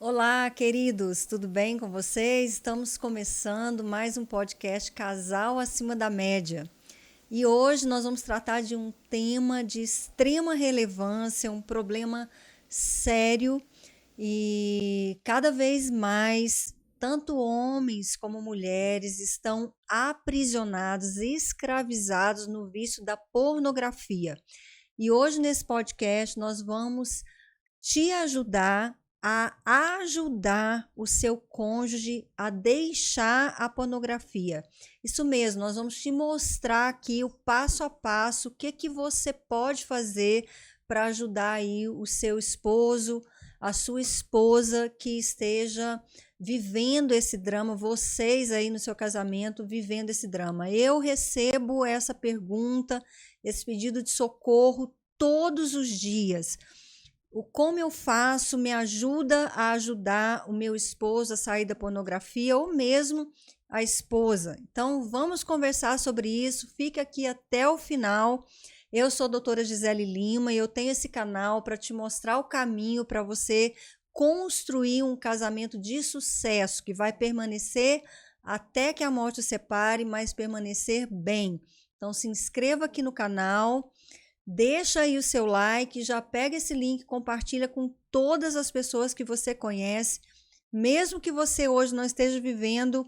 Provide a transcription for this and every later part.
Olá, queridos, tudo bem com vocês? Estamos começando mais um podcast Casal Acima da Média. E hoje nós vamos tratar de um tema de extrema relevância, um problema sério e cada vez mais, tanto homens como mulheres estão aprisionados e escravizados no vício da pornografia. E hoje nesse podcast nós vamos te ajudar a ajudar o seu cônjuge a deixar a pornografia. Isso mesmo, nós vamos te mostrar aqui o passo a passo, o que você pode fazer para ajudar aí o seu esposo, a sua esposa que esteja vivendo esse drama, vocês aí no seu casamento vivendo esse drama. Eu recebo essa pergunta, esse pedido de socorro todos os dias. O como eu faço me ajuda a ajudar o meu esposo a sair da pornografia ou mesmo a esposa. Então, vamos conversar sobre isso. Fica aqui até o final. Eu sou a doutora Gisele Lima e eu tenho esse canal para te mostrar o caminho para você construir um casamento de sucesso que vai permanecer até que a morte o separe, mas permanecer bem. Então, se inscreva aqui no canal. Deixa aí o seu like, já pega esse link, compartilha com todas as pessoas que você conhece, mesmo que você hoje não esteja vivendo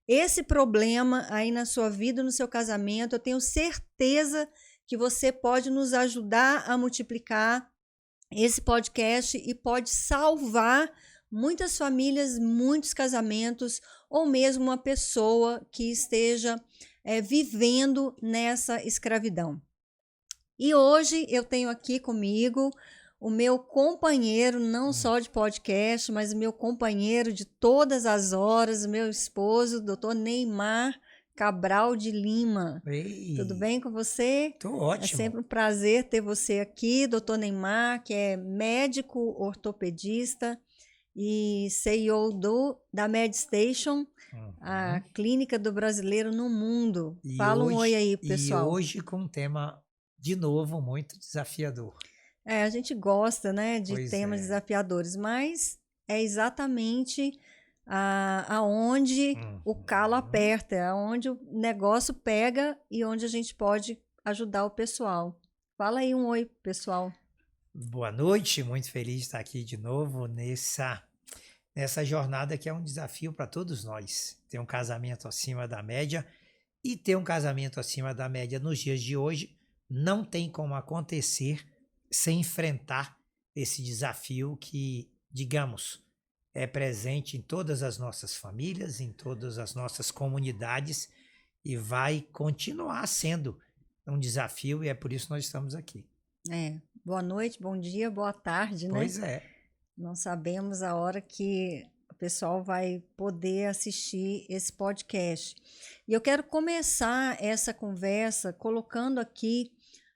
esse problema aí na sua vida, no seu casamento, eu tenho certeza que você pode nos ajudar a multiplicar esse podcast e pode salvar muitas famílias, muitos casamentos, ou mesmo uma pessoa que esteja vivendo nessa escravidão. E hoje eu tenho aqui comigo o meu companheiro, não só de podcast, mas o meu companheiro de todas as horas, o meu esposo, Dr. Neymar Cabral de Lima. Ei, tudo bem com você? tô ótimo. É sempre um prazer ter você aqui, Dr. Neymar, que é médico ortopedista e CEO da MedStation, a clínica do brasileiro no mundo. Fala um oi aí, pessoal. E hoje com um tema, de novo, muito desafiador. A gente gosta, né, de Pois temas é. desafiadores, mas é exatamente aonde o calo aperta, é aonde o negócio pega e onde a gente pode ajudar o pessoal. Fala aí um oi, pessoal. Boa noite, muito feliz de estar aqui de novo nessa jornada que é um desafio para todos nós. Ter um casamento acima da média e ter um casamento acima da média nos dias de hoje não tem como acontecer sem enfrentar esse desafio que, digamos, é presente em todas as nossas famílias, em todas as nossas comunidades e vai continuar sendo um desafio e é por isso que nós estamos aqui. Boa noite, bom dia, boa tarde, né? Pois é. Não sabemos a hora que o pessoal vai poder assistir esse podcast. E eu quero começar essa conversa colocando aqui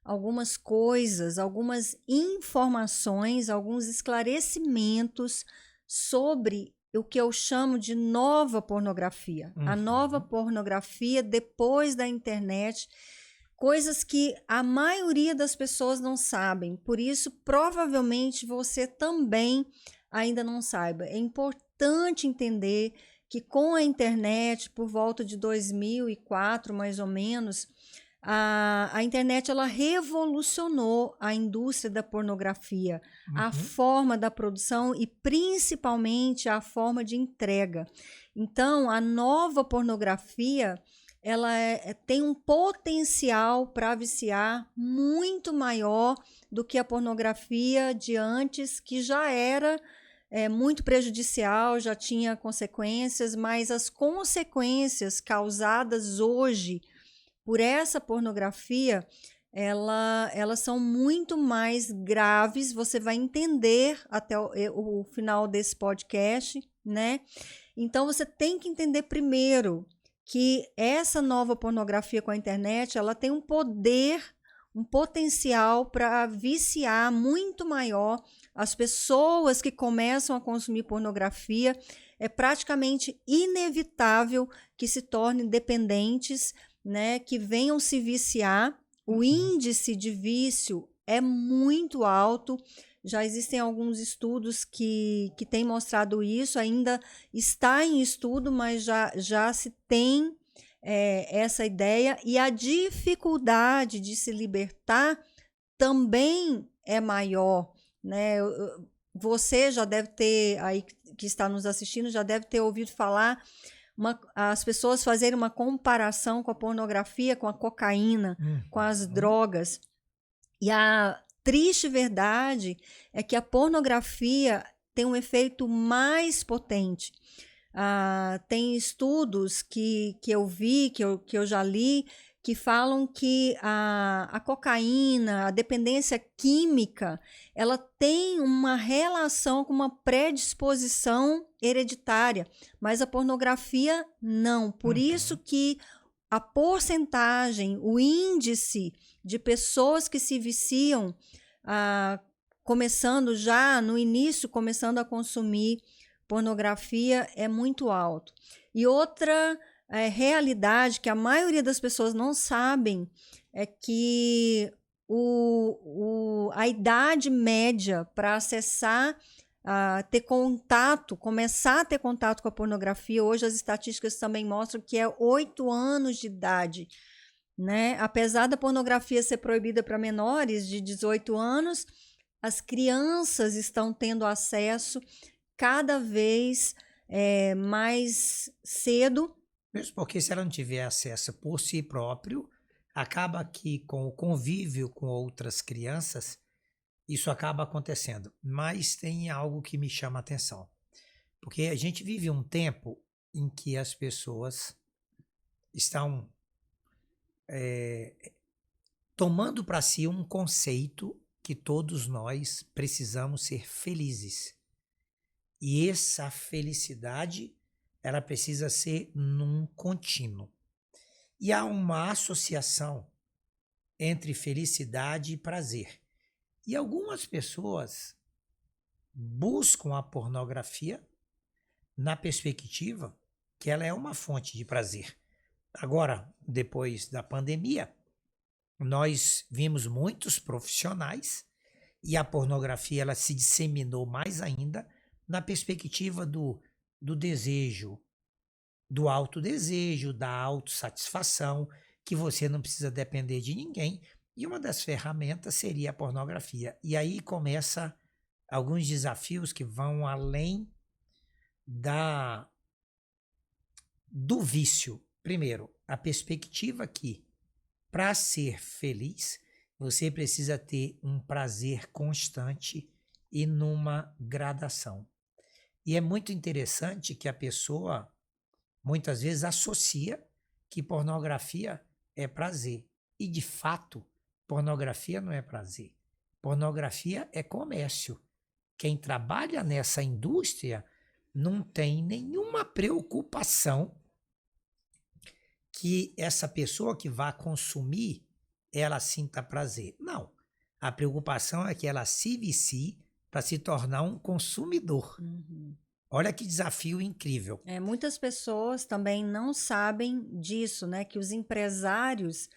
algumas coisas, algumas informações, alguns esclarecimentos sobre o que eu chamo de nova pornografia. A nova pornografia depois da internet, coisas que a maioria das pessoas não sabem. Por isso, provavelmente você também ainda não saiba. É importante entender que com a internet, por volta de 2004, mais ou menos, a internet ela revolucionou a indústria da pornografia, a forma da produção e principalmente a forma de entrega. Então, a nova pornografia ela tem um potencial para viciar muito maior do que a pornografia de antes, que já era muito prejudicial, já tinha consequências, mas as consequências causadas hoje por essa pornografia, elas são muito mais graves. Você vai entender até o final desse podcast, né? Então, você tem que entender primeiro que essa nova pornografia com a internet, ela tem um poder, um potencial para viciar muito maior as pessoas que começam a consumir pornografia. É praticamente inevitável que se tornem dependentes, né, que venham se viciar. O índice de vício é muito alto. já existem alguns estudos que têm mostrado isso, ainda está em estudo, mas já se tem essa ideia, e a dificuldade de se libertar também é maior, né? Você já deve ter, aí que está nos assistindo, já deve ter ouvido falar as pessoas fazerem uma comparação com a pornografia, com a cocaína, com as drogas. E a triste verdade é que a pornografia tem um efeito mais potente. Tem estudos que eu vi, que eu já li, que falam que a cocaína, a dependência química, ela tem uma relação com uma predisposição hereditária, mas a pornografia não. Por isso que a porcentagem, o índice de pessoas que se viciam, começando já no início, começando a consumir pornografia, é muito alto. E outra realidade que a maioria das pessoas não sabem é que a idade média para acessar, ter contato, começar a ter contato com a pornografia, hoje as estatísticas também mostram que é 8 anos de idade, né? Apesar da pornografia ser proibida para menores de 18 anos, as crianças estão tendo acesso cada vez mais cedo. Mesmo porque se ela não tiver acesso por si próprio, acaba que com o convívio com outras crianças, isso acaba acontecendo. Mas tem algo que me chama a atenção. Porque a gente vive um tempo em que as pessoas estão tomando para si um conceito que todos nós precisamos ser felizes. E essa felicidade, ela precisa ser num contínuo. E há uma associação entre felicidade e prazer. E algumas pessoas buscam a pornografia na perspectiva que ela é uma fonte de prazer. Agora, depois da pandemia, nós vimos muitos profissionais e a pornografia ela se disseminou mais ainda na perspectiva do desejo, do autodesejo, da autossatisfação, que você não precisa depender de ninguém. E uma das ferramentas seria a pornografia. E aí começa alguns desafios que vão além do vício. Primeiro, a perspectiva que, para ser feliz, você precisa ter um prazer constante e numa gradação. E é muito interessante que a pessoa, muitas vezes, associa que pornografia é prazer. E, de fato, pornografia não é prazer. Pornografia é comércio. Quem trabalha nessa indústria não tem nenhuma preocupação que essa pessoa que vai consumir, ela sinta prazer. Não. A preocupação é que ela se vicie para se tornar um consumidor. Olha que desafio incrível. Muitas pessoas também não sabem disso, né? Que os empresários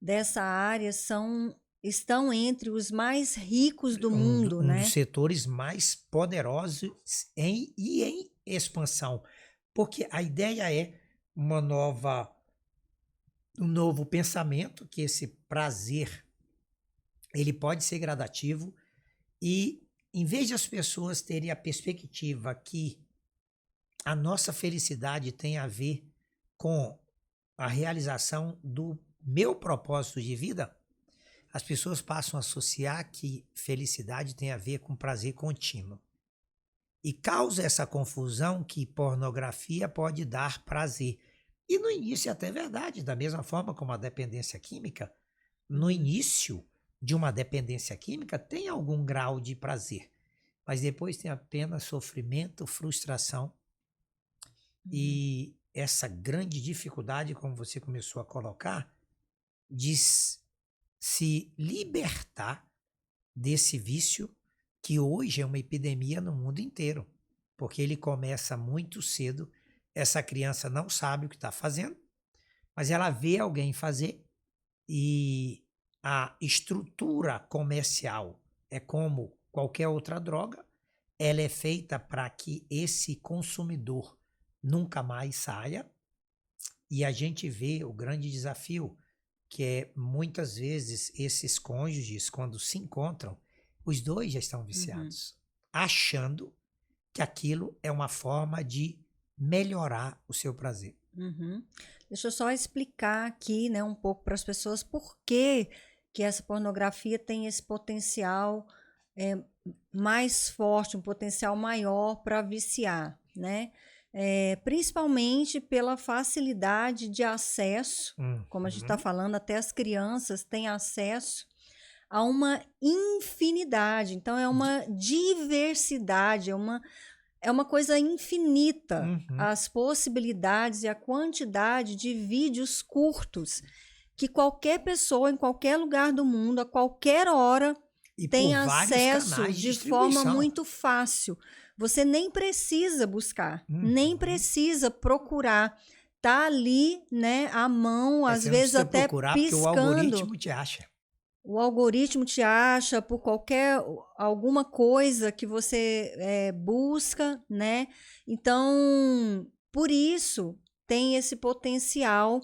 dessa área estão entre os mais ricos do mundo, né? Um dos setores mais poderosos em expansão. Porque a ideia é um novo pensamento, que esse prazer ele pode ser gradativo e em vez de as pessoas terem a perspectiva que a nossa felicidade tem a ver com a realização do meu propósito de vida, as pessoas passam a associar que felicidade tem a ver com prazer contínuo. E causa essa confusão que pornografia pode dar prazer. E no início é até verdade, da mesma forma como a dependência química, no início de uma dependência química tem algum grau de prazer, mas depois tem apenas sofrimento, frustração e essa grande dificuldade, como você começou a colocar, de se libertar desse vício que hoje é uma epidemia no mundo inteiro, porque ele começa muito cedo. Essa criança não sabe o que está fazendo, mas ela vê alguém fazer e a estrutura comercial é como qualquer outra droga, ela é feita para que esse consumidor nunca mais saia. E a gente vê o grande desafio, que é muitas vezes esses cônjuges, quando se encontram, os dois já estão viciados, achando que aquilo é uma forma de melhorar o seu prazer. Deixa eu só explicar aqui, né, um pouco para as pessoas por que essa pornografia tem esse potencial mais forte, um potencial maior para viciar, né? Principalmente pela facilidade de acesso, como a gente está falando, até as crianças têm acesso a uma infinidade. Então, é uma diversidade, é uma coisa infinita, as possibilidades e a quantidade de vídeos curtos que qualquer pessoa, em qualquer lugar do mundo, a qualquer hora, tem acesso de forma muito fácil. Você nem precisa buscar, nem precisa procurar. Tá ali, né, à mão, às vezes até procurar, piscando. Porque o algoritmo te acha. O algoritmo te acha por alguma coisa que você busca, né? Então, por isso, tem esse potencial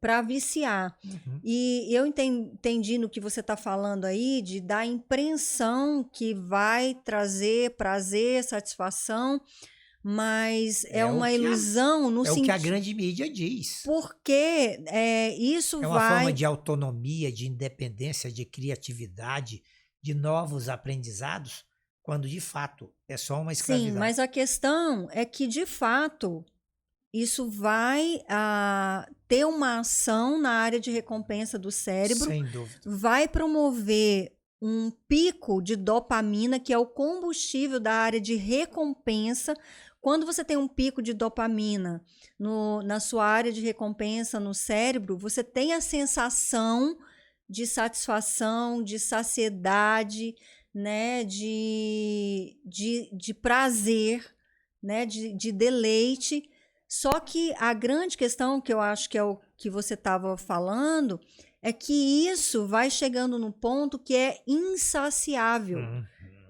para viciar. E eu entendi no que você está falando aí, da impressão que vai trazer prazer, satisfação, mas é uma ilusão no sentido... É o que a grande mídia diz. Porque isso vai... É uma forma de autonomia, de independência, de criatividade, de novos aprendizados, quando de fato é só uma escravidão. Sim, mas a questão é que de fato isso vai ter uma ação na área de recompensa do cérebro. Sem dúvida. Vai promover um pico de dopamina, que é o combustível da área de recompensa. Quando você tem um pico de dopamina na sua área de recompensa no cérebro, você tem a sensação de satisfação, de saciedade, né, de prazer, né, de deleite. Só que a grande questão, que eu acho que é o que você estava falando, é que isso vai chegando no ponto que é insaciável.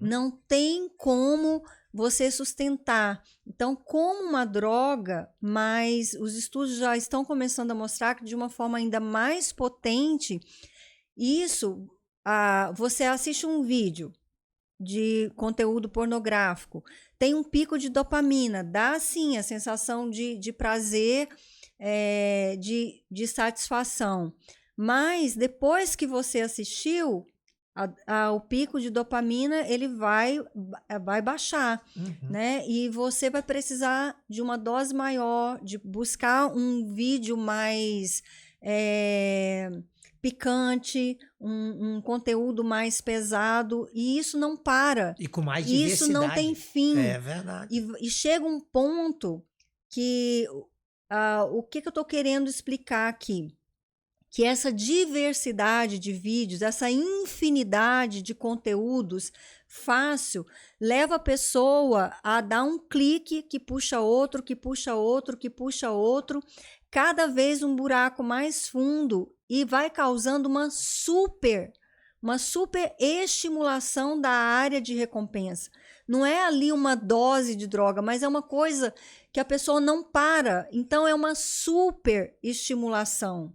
Não tem como você sustentar. Então, como uma droga, mas os estudos já estão começando a mostrar que de uma forma ainda mais potente, isso, você assiste um vídeo de conteúdo pornográfico, tem um pico de dopamina, dá sim a sensação de prazer, de satisfação. Mas depois que você assistiu, o pico de dopamina ele vai baixar, né? E você vai precisar de uma dose maior, de buscar um vídeo mais picante, um conteúdo mais pesado, e isso não para. E com mais diversidade. Isso não tem fim. É verdade. E chega um ponto que o que eu estou querendo explicar aqui? Que essa diversidade de vídeos, essa infinidade de conteúdos fácil, leva a pessoa a dar um clique que puxa outro, que puxa outro, que puxa outro, cada vez um buraco mais fundo, e vai causando uma super estimulação da área de recompensa. Não é ali uma dose de droga, mas é uma coisa que a pessoa não para. Então é uma super estimulação.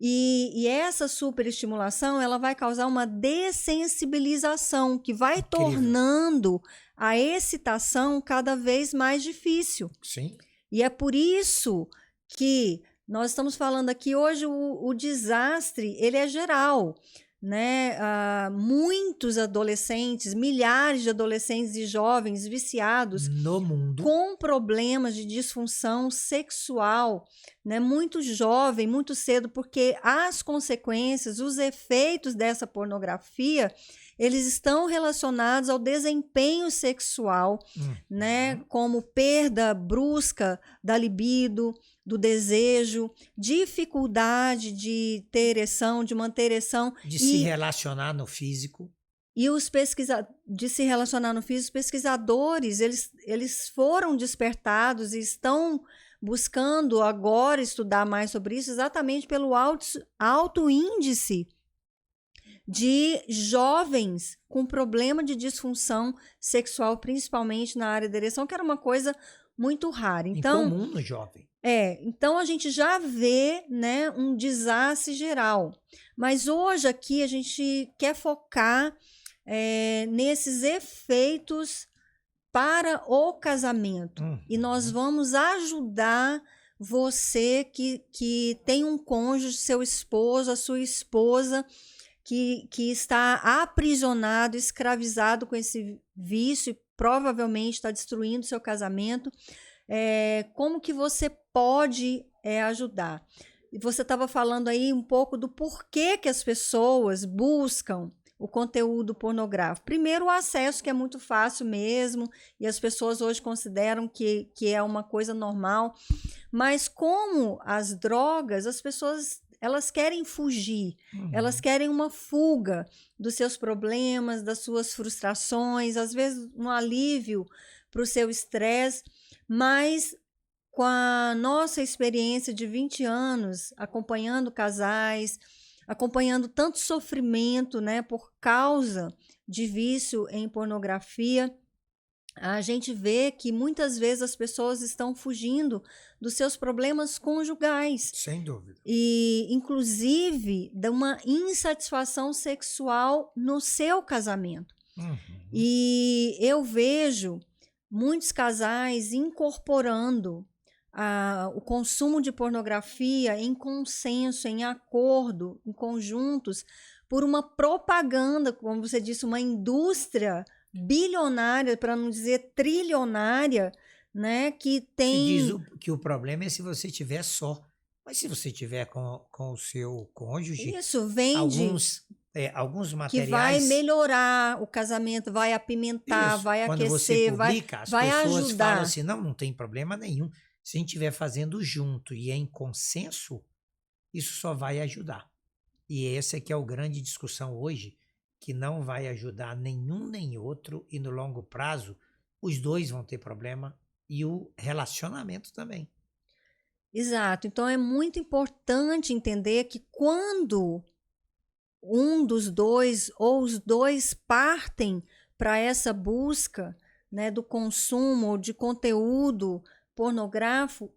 E essa superestimulação, ela vai causar uma dessensibilização, que vai tornando a excitação cada vez mais difícil. Sim. E é por isso que nós estamos falando aqui hoje, o desastre, ele é geral, né? Muitos adolescentes, milhares de adolescentes e jovens viciados no mundo, com problemas de disfunção sexual, né? Muito jovem, muito cedo, porque as consequências, os efeitos dessa pornografia, eles estão relacionados ao desempenho sexual, né? Como perda brusca da libido, do desejo, dificuldade de ter ereção, de manter ereção. De se relacionar no físico. E de se relacionar no físico, os pesquisadores, eles foram despertados e estão buscando agora estudar mais sobre isso, exatamente pelo alto índice de jovens com problema de disfunção sexual, principalmente na área da ereção, que era uma coisa muito rara. Então, incomum no jovem. Então a gente já vê, né, um desastre geral. Mas hoje aqui a gente quer focar nesses efeitos para o casamento. E nós vamos ajudar você que tem um cônjuge, seu esposo, a sua esposa, que está aprisionado, escravizado com esse vício e provavelmente está destruindo seu casamento. Como que você pode ajudar? Você estava falando aí um pouco do porquê que as pessoas buscam o conteúdo pornográfico. Primeiro, o acesso, que é muito fácil mesmo, e as pessoas hoje consideram que é uma coisa normal. Mas como as drogas, as pessoas elas querem fugir, elas querem uma fuga dos seus problemas, das suas frustrações, às vezes um alívio para o seu estresse, mas com a nossa experiência de 20 anos, acompanhando casais, acompanhando tanto sofrimento, né, por causa de vício em pornografia, a gente vê que muitas vezes as pessoas estão fugindo dos seus problemas conjugais. Sem dúvida. E, inclusive, de uma insatisfação sexual no seu casamento. E eu vejo muitos casais incorporando o consumo de pornografia em consenso, em acordo, em conjuntos, por uma propaganda, como você disse, uma indústria bilionária, para não dizer trilionária, né, que tem... Se diz que o problema é se você tiver só, mas se você tiver com o seu cônjuge... Isso, vende... alguns materiais... Que vai melhorar o casamento, vai apimentar, vai quando aquecer, você publica, vai as pessoas ajudar. falam assim, não tem problema nenhum. Se a gente estiver fazendo junto e em consenso, isso só vai ajudar. E essa é que é a grande discussão hoje, que não vai ajudar nenhum nem outro, e no longo prazo os dois vão ter problema e o relacionamento também. Exato. Então é muito importante entender que quando um dos dois ou os dois partem para essa busca, né, do consumo de conteúdo pornográfico,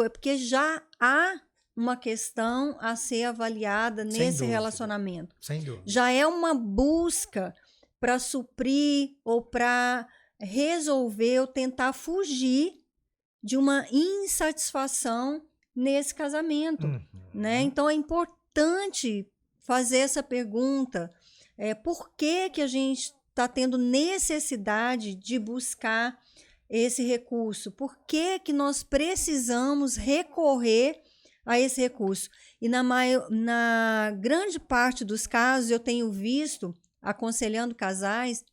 é porque já há uma questão a ser avaliada nesse relacionamento. Sem dúvida. Já é uma busca para suprir ou para resolver ou tentar fugir de uma insatisfação nesse casamento, né? Então é importante fazer essa pergunta: por que a gente está tendo necessidade de buscar esse recurso? Por que nós precisamos recorrer a esse recurso? E na grande parte dos casos eu tenho visto, aconselhando casais,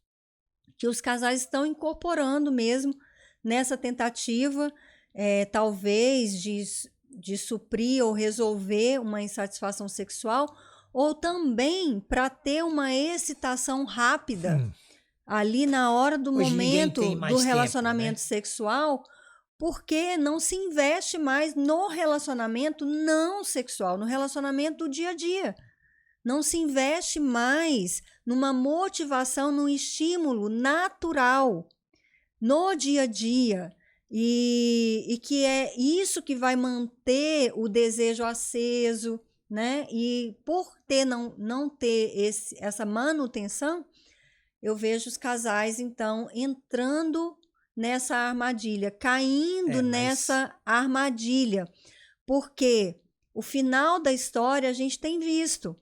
que os casais estão incorporando mesmo nessa tentativa, talvez de suprir ou resolver uma insatisfação sexual, ou também para ter uma excitação rápida ali na hora do Hoje momento do relacionamento tempo, né? sexual, porque não se investe mais no relacionamento não sexual, no relacionamento do dia a dia. Não se investe mais numa motivação, num estímulo natural no dia a dia. E que é isso que vai manter o desejo aceso, né? E por não ter essa manutenção, eu vejo os casais, então, entrando nessa armadilha, caindo nessa armadilha. Porque o final da história a gente tem visto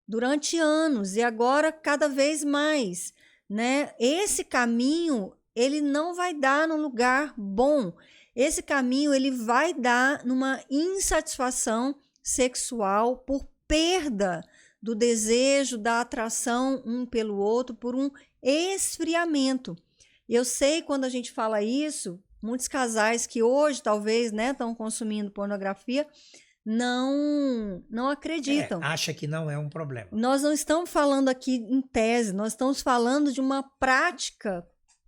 durante anos e agora cada vez mais, né? Esse caminho, ele não vai dar num lugar bom. Esse caminho, ele vai dar numa insatisfação sexual por perda do desejo, da atração um pelo outro, por um esfriamento. Eu sei, quando a gente fala isso, muitos casais que hoje talvez, né, estão consumindo pornografia não acreditam. Acha que não é um problema. Nós não estamos falando aqui em tese, nós estamos falando de uma prática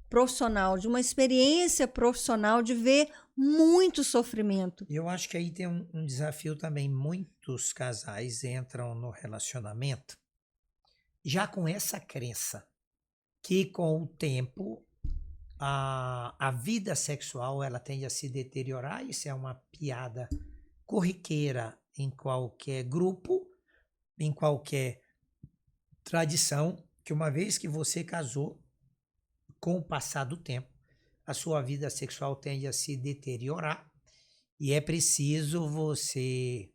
profissional, de uma experiência profissional, de ver muito sofrimento. Eu acho que aí tem um desafio também. Muitos casais entram no relacionamento já com essa crença que com o tempo a vida sexual ela tende a se deteriorar. Isso é uma piada corriqueira em qualquer grupo, em qualquer tradição, que uma vez que você casou, com o passar do tempo, a sua vida sexual tende a se deteriorar e é preciso você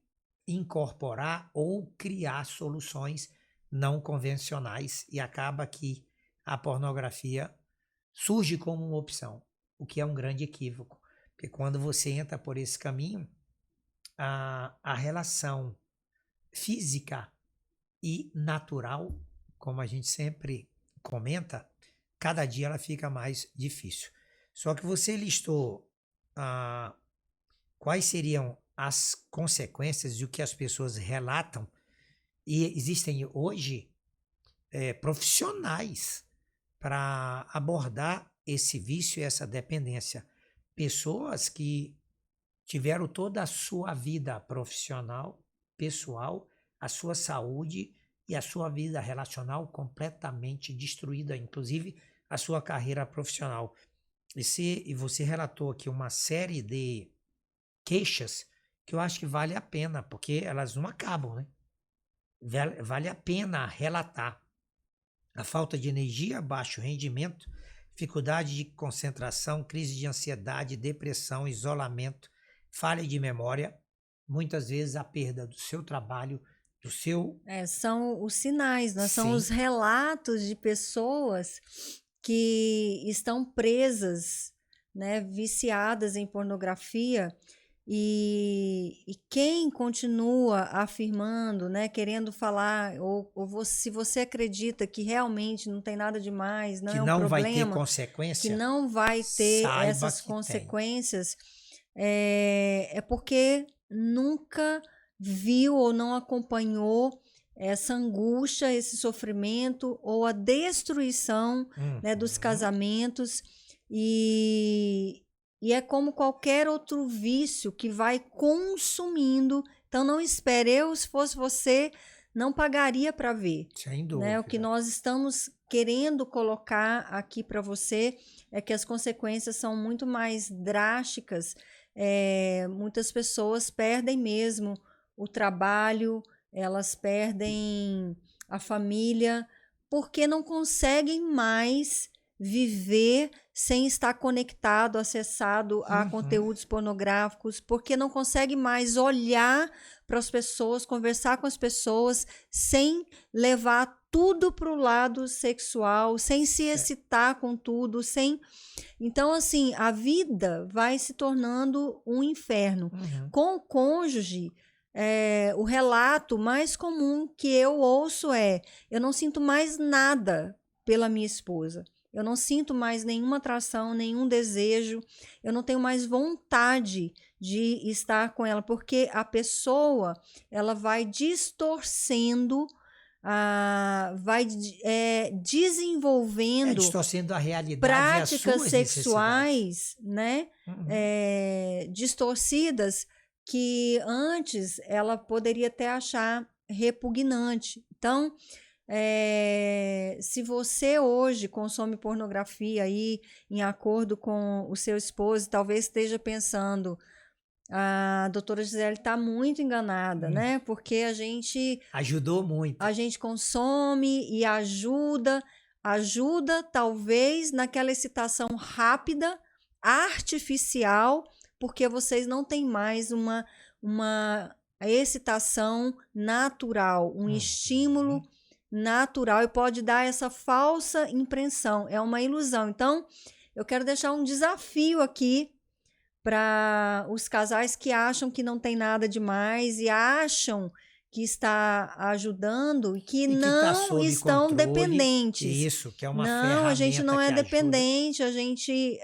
incorporar ou criar soluções não convencionais, e acaba que a pornografia surge como uma opção, o que é um grande equívoco, porque quando você entra por esse caminho, a relação física e natural, como a gente sempre comenta, cada dia ela fica mais difícil. Só que você listou quais seriam as consequências e o que as pessoas relatam, e existem hoje profissionais para abordar esse vício e essa dependência. Pessoas que tiveram toda a sua vida profissional, pessoal, a sua saúde e a sua vida relacional completamente destruída, inclusive a sua carreira profissional. E você relatou aqui uma série de queixas que eu acho que vale a pena, porque elas não acabam, né? Vale a pena relatar. A falta de energia, baixo rendimento, dificuldade de concentração, crise de ansiedade, depressão, isolamento, falha de memória, muitas vezes a perda do seu trabalho, do seu... São os sinais, né? São Sim. os relatos de pessoas que estão presas, né, viciadas em pornografia, e quem continua afirmando, né, querendo falar, se você acredita que realmente não tem nada demais, não que é um não vai ter problema, consequência, que não vai ter saiba essas que tem. consequências, é porque nunca viu ou não acompanhou essa angústia, esse sofrimento ou a destruição, né, dos casamentos, e é como qualquer outro vício que vai consumindo. Então não espere, se fosse você, não pagaria para ver. Sem dúvida. Né? O que nós estamos querendo colocar aqui para você é que as consequências são muito mais drásticas. Muitas pessoas perdem mesmo o trabalho, elas perdem a família, porque não conseguem mais viver sem estar conectado, acessado a conteúdos pornográficos, porque não consegue mais olhar para as pessoas, conversar com as pessoas, sem levar tudo para o lado sexual, sem se excitar com tudo, sem... Então, assim, a vida vai se tornando um inferno. Com o cônjuge, o relato mais comum que eu ouço é: eu não sinto mais nada pela minha esposa. Eu não sinto mais nenhuma atração, nenhum desejo. Eu não tenho mais vontade de estar com ela, porque a pessoa, ela vai distorcendo, vai desenvolvendo distorcendo a realidade, práticas e as suas sexuais, né, distorcidas, que antes ela poderia até achar repugnante. Então, se você hoje consome pornografia aí em acordo com o seu esposo, talvez esteja pensando: a doutora Gisele está muito enganada, né? Porque a gente ajudou muito. A gente consome e ajuda talvez naquela excitação rápida, artificial, porque vocês não têm mais uma excitação natural, um estímulo natural, e pode dar essa falsa impressão, é uma ilusão. Então, eu quero deixar um desafio aqui para os casais que acham que não tem nada demais e acham que está ajudando e que não estão dependentes. Isso, que é uma ferramenta. Não, a gente não é ajuda. dependente, a gente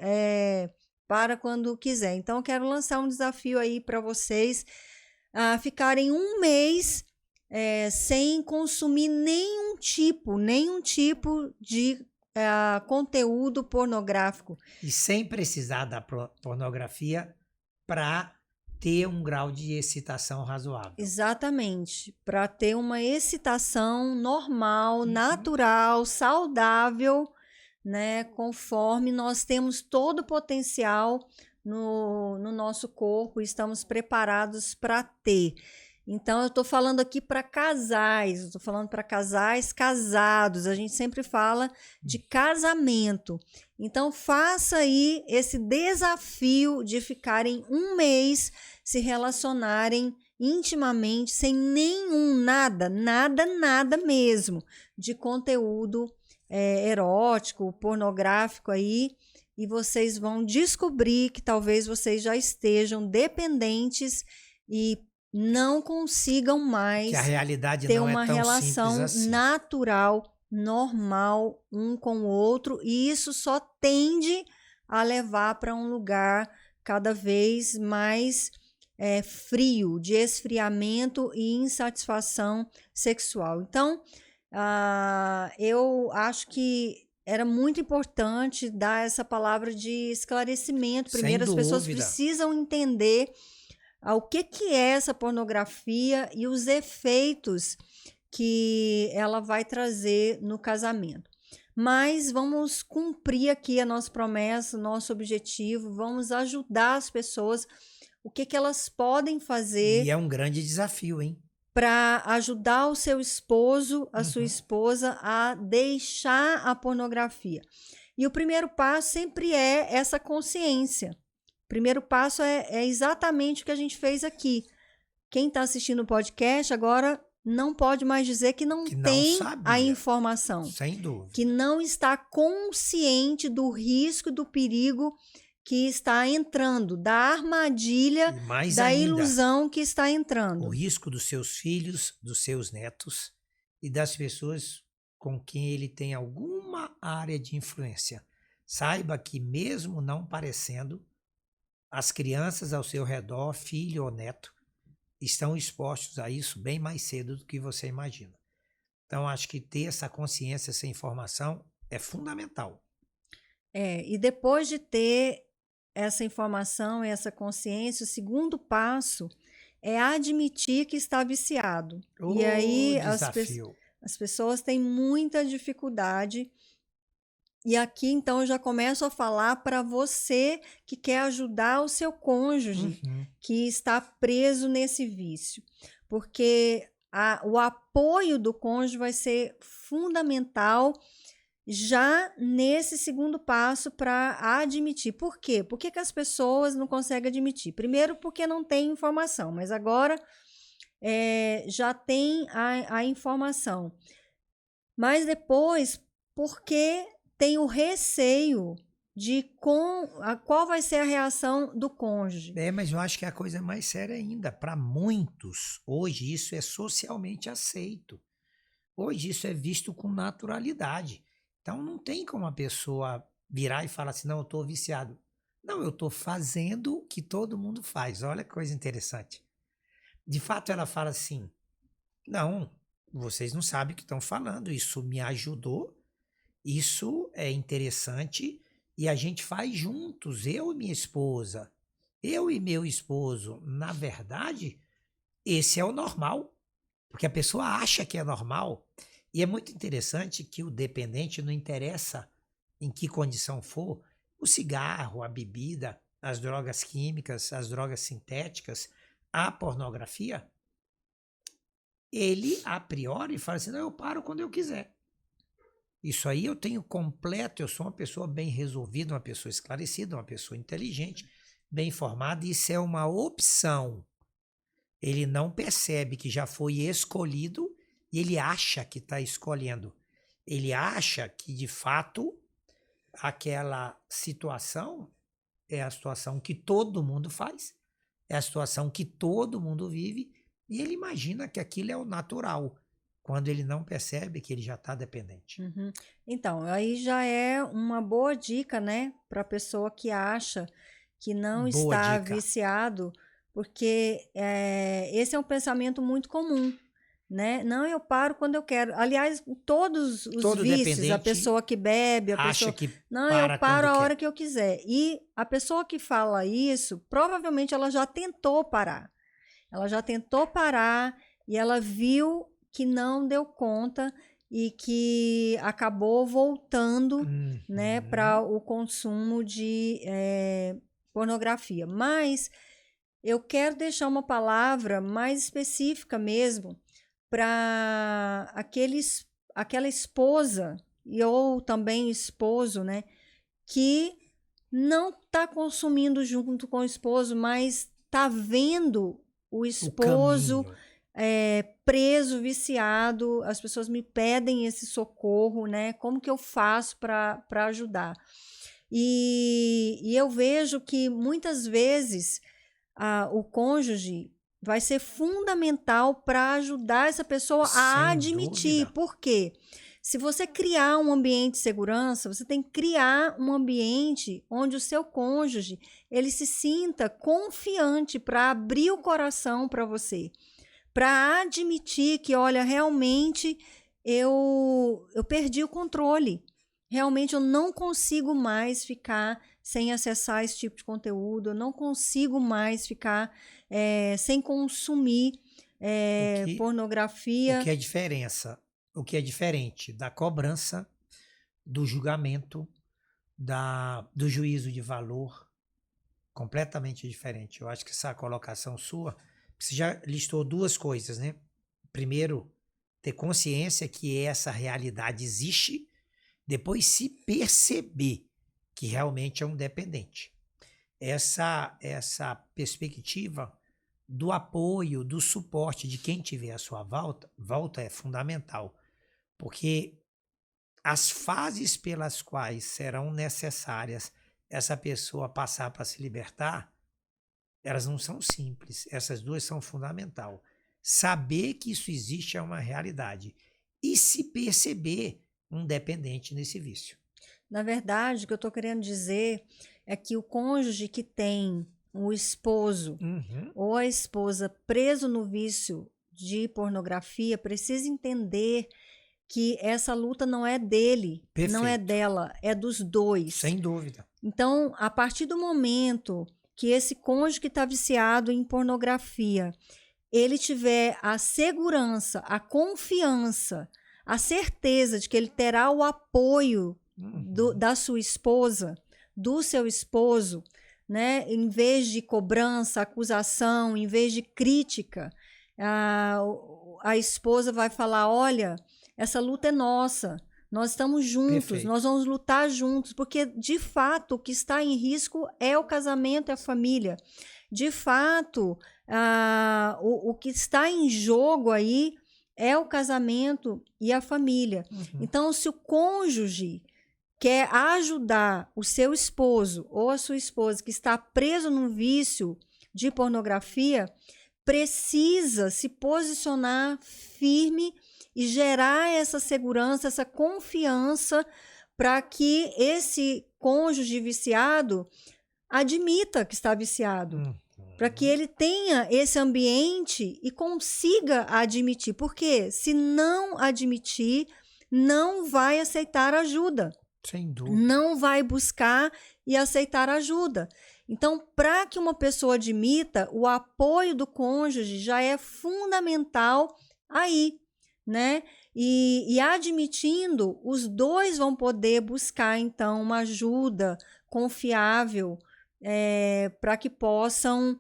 para quando quiser. Então, eu quero lançar um desafio aí para vocês ficarem um mês sem consumir nenhum tipo de conteúdo pornográfico. E sem precisar da pornografia para ter um grau de excitação razoável. Exatamente, para ter uma excitação normal, natural, saudável, né? Conforme nós temos todo o potencial no nosso corpo e estamos preparados para ter. Então, eu estou falando aqui para casais, estou falando para casais casados, a gente sempre fala de casamento. Então, faça aí esse desafio de ficarem um mês se relacionarem intimamente, sem nenhum, nada mesmo, de conteúdo erótico, pornográfico aí, e vocês vão descobrir que talvez vocês já estejam dependentes e não consigam mais Que a realidade ter não uma é tão relação simples assim. natural, normal, um com o outro, e isso só tende a levar para um lugar cada vez mais frio, de esfriamento e insatisfação sexual. Então, eu acho que era muito importante dar essa palavra de esclarecimento. Primeiro, as pessoas precisam entender o que é essa pornografia e os efeitos que ela vai trazer no casamento. Mas vamos cumprir aqui a nossa promessa, nosso objetivo, vamos ajudar as pessoas, o que elas podem fazer. E é um grande desafio, hein? Para ajudar o seu esposo, a sua esposa a deixar a pornografia. E o primeiro passo sempre é essa consciência. O primeiro passo é exatamente o que a gente fez aqui. Quem está assistindo o podcast agora não pode mais dizer que não tem a informação. Sem dúvida. Que não está consciente do risco e do perigo que está entrando, da armadilha, da ainda, ilusão que está entrando. O risco dos seus filhos, dos seus netos e das pessoas com quem ele tem alguma área de influência. Saiba que mesmo não parecendo, as crianças ao seu redor, filho ou neto, estão expostos a isso bem mais cedo do que você imagina. Então, acho que ter essa consciência, essa informação é fundamental. E depois de ter essa informação, essa consciência, o segundo passo é admitir que está viciado. E aí as pessoas têm muita dificuldade. E aqui, então, eu já começo a falar para você que quer ajudar o seu cônjuge que está preso nesse vício. Porque o apoio do cônjuge vai ser fundamental já nesse segundo passo para admitir. Por quê? Por que as pessoas não conseguem admitir? Primeiro, porque não tem informação, mas agora já tem a informação. Mas depois, porque tem o receio de qual vai ser a reação do cônjuge. Mas eu acho que a coisa é mais séria ainda. Para muitos, hoje isso é socialmente aceito. Hoje isso é visto com naturalidade. Então não tem como a pessoa virar e falar assim, não, eu estou viciado. Não, eu estou fazendo o que todo mundo faz. Olha que coisa interessante. De fato, ela fala assim, não, vocês não sabem o que estão falando, isso me ajudou, isso é interessante e a gente faz juntos, eu e minha esposa, eu e meu esposo. Na verdade, esse é o normal, porque a pessoa acha que é normal. E é muito interessante que o dependente, não interessa em que condição for, o cigarro, a bebida, as drogas químicas, as drogas sintéticas, a pornografia, ele, a priori, fala assim, não, eu paro quando eu quiser. Isso aí eu tenho completo, eu sou uma pessoa bem resolvida, uma pessoa esclarecida, uma pessoa inteligente, bem informada, e isso é uma opção. Ele não percebe que já foi escolhido e ele acha que está escolhendo. Ele acha que, de fato, aquela situação é a situação que todo mundo faz, é a situação que todo mundo vive, e ele imagina que aquilo é o natural, quando ele não percebe que ele já está dependente. Então, aí já é uma boa dica, né, para a pessoa que acha que não está viciado, porque esse é um pensamento muito comum. né? Não, eu paro quando eu quero. Aliás, todos os Todo vícios, a dependente pessoa que bebe, a acha pessoa... que Não, para eu paro quando a quer. hora que eu quiser. E a pessoa que fala isso, provavelmente ela já tentou parar. Ela já tentou parar e ela viu que não deu conta e que acabou voltando, né, para o consumo de pornografia. Mas eu quero deixar uma palavra mais específica mesmo para aquela esposa ou também esposo, né, que não está consumindo junto com o esposo, mas está vendo o O esposo caminho. preso, viciado. As pessoas me pedem esse socorro, né? Como que eu faço para ajudar? E eu vejo que muitas vezes o cônjuge vai ser fundamental para ajudar essa pessoa a Sem admitir. dúvida. Por quê? Se você criar um ambiente de segurança, você tem que criar um ambiente onde o seu cônjuge ele se sinta confiante para abrir o coração para você, para admitir que, olha, realmente eu perdi o controle. Realmente eu não consigo mais ficar sem acessar esse tipo de conteúdo, eu não consigo mais ficar sem consumir O pornografia. que é diferença? O que é diferente da cobrança, do julgamento, do juízo de valor, completamente diferente. Eu acho que essa colocação sua, você já listou duas coisas, né? Primeiro, ter consciência que essa realidade existe, depois se perceber que realmente é um dependente. Essa perspectiva do apoio, do suporte de quem tiver à sua volta é fundamental, porque as fases pelas quais serão necessárias essa pessoa passar para se libertar, elas não são simples, essas duas são fundamental. Saber que isso existe é uma realidade e se perceber um dependente nesse vício. Na verdade, o que eu estou querendo dizer é que o cônjuge que tem o esposo ou a esposa preso no vício de pornografia precisa entender que essa luta não é dele, não é Perfeito. dela, é dos dois. Sem dúvida. Então, a partir do momento que esse cônjuge que está viciado em pornografia, ele tiver a segurança, a confiança, a certeza de que ele terá o apoio da sua esposa, do seu esposo, né? Em vez de cobrança, acusação, em vez de crítica, a esposa vai falar: olha, essa luta é nossa, nós estamos juntos, Perfeito. nós vamos lutar juntos, porque de fato o que está em risco é o casamento, é a família. De fato, o que está em jogo aí é o casamento e a família. Então, se o cônjuge quer ajudar o seu esposo ou a sua esposa que está preso num vício de pornografia, precisa se posicionar firme e gerar essa segurança, essa confiança para que esse cônjuge viciado admita que está viciado, para que ele tenha esse ambiente e consiga admitir. Porque se não admitir, não vai aceitar ajuda. Sem dúvida. Não vai buscar e aceitar ajuda. Então, para que uma pessoa admita, o apoio do cônjuge já é fundamental aí, né? E admitindo, os dois vão poder buscar, então, uma ajuda confiável para que possam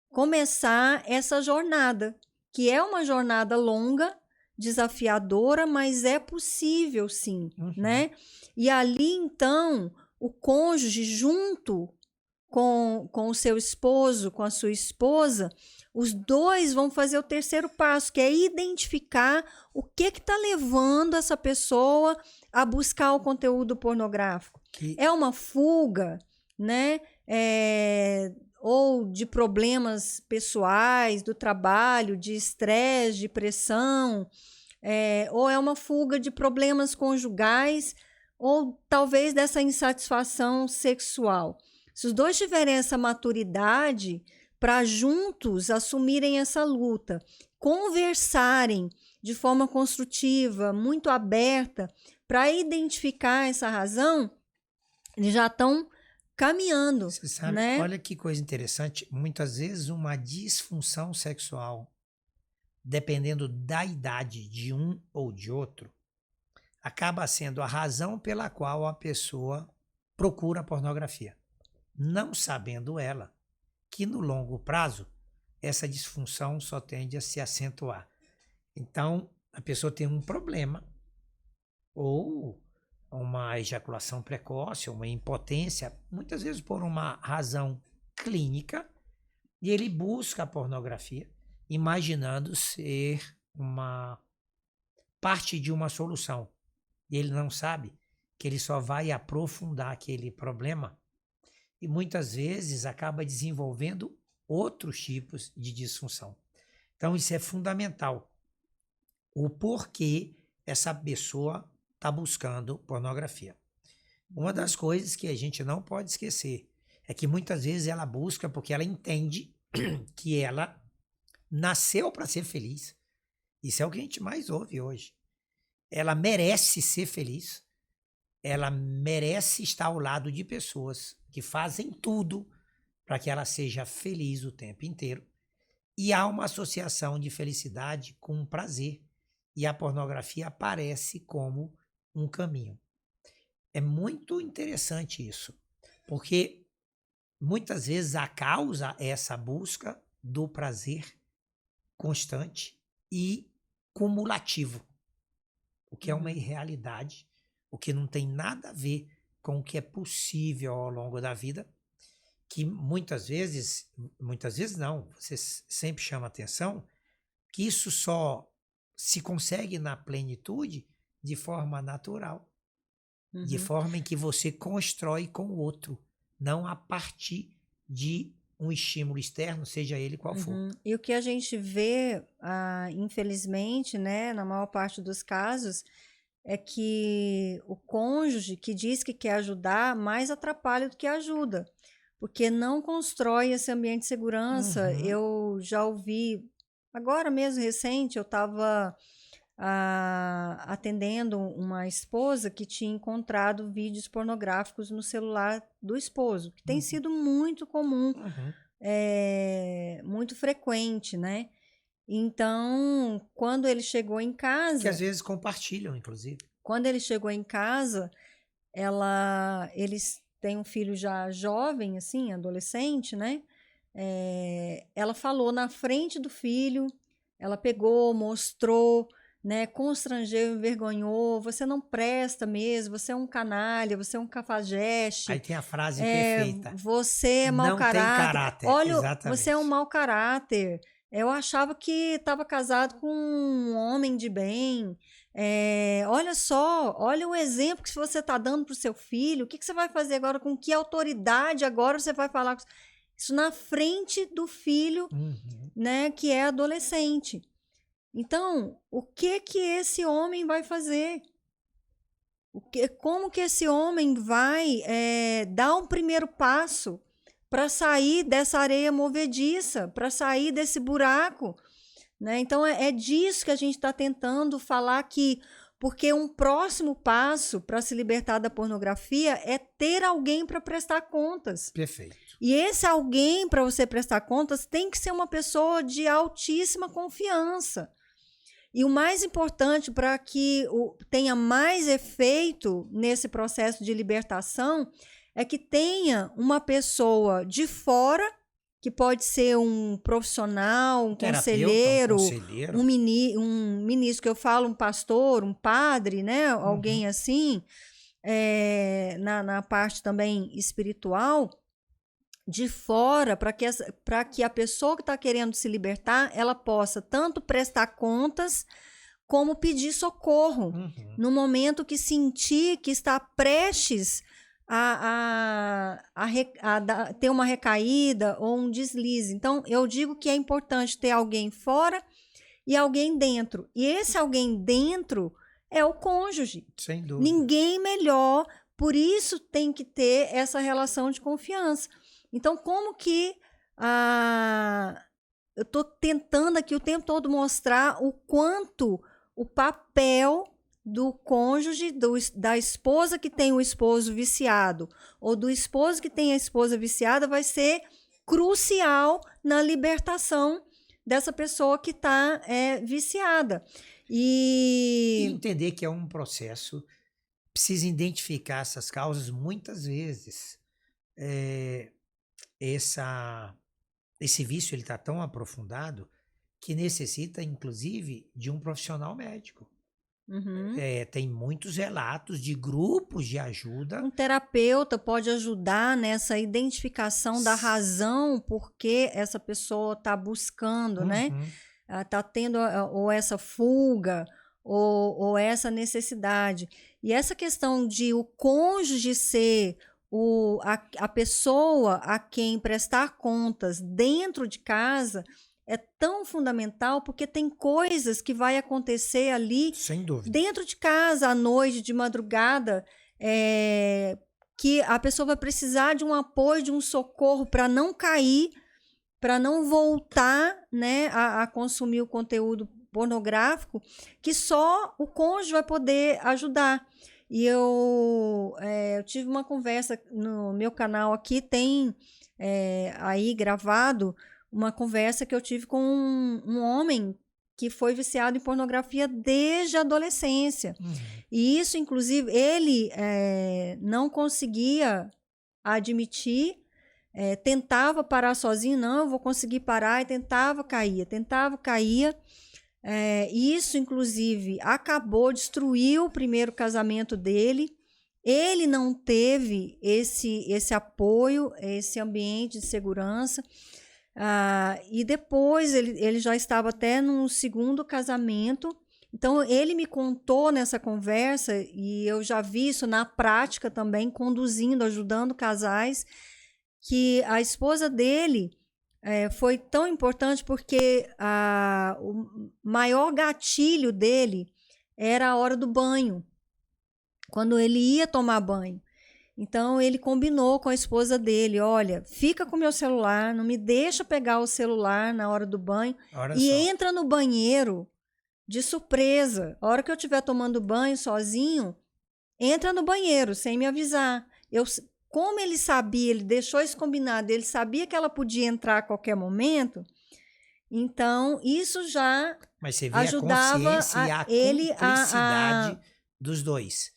começar essa jornada, que é uma jornada longa, desafiadora, mas é possível sim, né? E ali, então, o cônjuge junto com o seu esposo, com a sua esposa, os dois vão fazer o terceiro passo, que é identificar o que está levando essa pessoa a buscar o conteúdo pornográfico. É uma fuga, né? Ou de problemas pessoais, do trabalho, de estresse, de pressão, ou é uma fuga de problemas conjugais, ou talvez dessa insatisfação sexual. Se os dois tiverem essa maturidade para juntos assumirem essa luta, conversarem de forma construtiva, muito aberta, para identificar essa razão, eles já estão caminhando, Você sabe, né? olha que coisa interessante. Muitas vezes uma disfunção sexual, dependendo da idade de um ou de outro, acaba sendo a razão pela qual a pessoa procura pornografia. Não sabendo ela que no longo prazo essa disfunção só tende a se acentuar. Então, a pessoa tem um problema ou uma ejaculação precoce, uma impotência, muitas vezes por uma razão clínica, e ele busca a pornografia, imaginando ser uma parte de uma solução. E ele não sabe que ele só vai aprofundar aquele problema e muitas vezes acaba desenvolvendo outros tipos de disfunção. Então, isso é fundamental. O porquê essa pessoa está buscando pornografia. Uma das coisas que a gente não pode esquecer é que muitas vezes ela busca porque ela entende que ela nasceu para ser feliz. Isso é o que a gente mais ouve hoje. Ela merece ser feliz. Ela merece estar ao lado de pessoas que fazem tudo para que ela seja feliz o tempo inteiro. E há uma associação de felicidade com prazer. E a pornografia aparece como um caminho. É muito interessante isso, porque muitas vezes a causa é essa busca do prazer constante e cumulativo, o que é uma irrealidade, o que não tem nada a ver com o que é possível ao longo da vida, que muitas vezes não, você sempre chama atenção, que isso só se consegue na plenitude de forma natural, de forma em que você constrói com o outro, não a partir de um estímulo externo, seja ele qual for. E o que a gente vê, infelizmente, né, na maior parte dos casos, é que o cônjuge que diz que quer ajudar mais atrapalha do que ajuda, porque não constrói esse ambiente de segurança. Eu já ouvi, agora mesmo recente, eu estava atendendo uma esposa que tinha encontrado vídeos pornográficos no celular do esposo, que tem sido muito comum, muito frequente, né? Então, quando ele chegou em casa... Que às vezes compartilham, inclusive. Quando ele chegou em casa, eles têm um filho já jovem, assim, adolescente, né? Ela falou na frente do filho, ela pegou, mostrou, né, constrangeu, envergonhou, você não presta mesmo, você é um canalha, você é um cafajeste. Aí tem a frase perfeita. Você é mau não caráter. Tem caráter. Olha, exatamente. Você é um mau caráter. Eu achava que estava casado com um homem de bem. Olha só, olha o exemplo que você está dando para o seu filho. O que você vai fazer agora? Com que autoridade agora você vai falar? Isso na frente do filho, né, que é adolescente. Então, o que esse homem vai fazer? Como que esse homem vai dar um primeiro passo para sair dessa areia movediça, para sair desse buraco? Né? Então, é disso que a gente está tentando falar aqui, porque um próximo passo para se libertar da pornografia é ter alguém para prestar contas. Perfeito. E esse alguém para você prestar contas tem que ser uma pessoa de altíssima confiança. E o mais importante para que tenha mais efeito nesse processo de libertação é que tenha uma pessoa de fora, que pode ser um profissional, um conselheiro, um ministro, que eu falo, um pastor, um padre, né? Alguém assim, na parte também espiritual, de fora, para que a pessoa que está querendo se libertar, ela possa tanto prestar contas como pedir socorro no momento que sentir que está prestes a ter uma recaída ou um deslize. Então, eu digo que é importante ter alguém fora e alguém dentro. E esse alguém dentro é o cônjuge. Sem dúvida. Ninguém melhor, por isso tem que ter essa relação de confiança. Então, como que eu estou tentando aqui o tempo todo mostrar o quanto o papel do cônjuge, da esposa que tem o esposo viciado, ou do esposo que tem a esposa viciada, vai ser crucial na libertação dessa pessoa que está viciada. E entender que é um processo, precisa identificar essas causas. Muitas vezes esse vício ele está tão aprofundado que necessita, inclusive, de um profissional médico. Uhum. Tem muitos relatos de grupos de ajuda. Um terapeuta pode ajudar nessa identificação da razão por que essa pessoa está buscando, né? Está tendo ou essa fuga ou essa necessidade. E essa questão de o cônjuge ser a pessoa a quem prestar contas dentro de casa é tão fundamental, porque tem coisas que vai acontecer ali, sem dúvida, dentro de casa, à noite, de madrugada, que a pessoa vai precisar de um apoio, de um socorro para não cair, para não voltar, né, a consumir o conteúdo pornográfico, que só o cônjuge vai poder ajudar. E eu tive uma conversa no meu canal aqui, tem aí gravado uma conversa que eu tive com um homem que foi viciado em pornografia desde a adolescência. E isso, inclusive, ele não conseguia admitir, tentava parar sozinho, não, eu vou conseguir parar, e tentava, caía. Isso, inclusive, destruiu o primeiro casamento dele. Ele não teve esse apoio, esse ambiente de segurança. E depois ele já estava até num segundo casamento. Então, ele me contou nessa conversa, e eu já vi isso na prática também, conduzindo, ajudando casais, que a esposa dele foi tão importante porque o maior gatilho dele era a hora do banho, quando ele ia tomar banho. Então, ele combinou com a esposa dele, olha, fica com o meu celular, não me deixa pegar o celular na hora do banho, entra no banheiro de surpresa. A hora que eu estiver tomando banho sozinho, entra no banheiro, sem me avisar. Como ele sabia, ele deixou isso combinado, ele sabia que ela podia entrar a qualquer momento, então isso já ajudava a consciência e a cumplicidade dos dois,